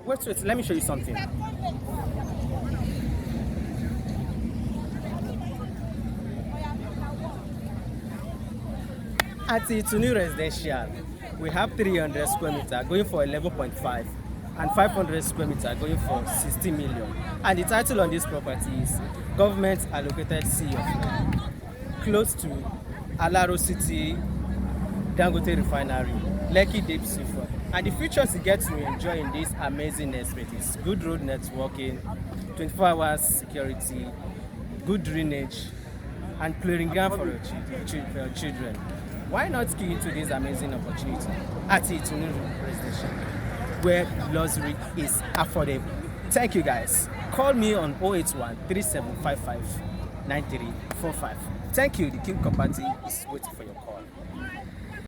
Wait, let me show you something. At the ITUNU residential, we have 300 square meter going for 11.5 and 500 square meter going for 60 million. And the title on this property is Government Allocated Sea of O, close to Alaro City, Dangote Refinery, Lekki Deep Seafront. And the features you get to enjoy in this amazing estate is good road networking, 24 hours security, good drainage, and playing ground for your children. Why not key into this amazing opportunity at ITUNU residential, where luxury is affordable? Thank you guys. Call me on 081 3755 9345. Thank you. The King Property is waiting for your call.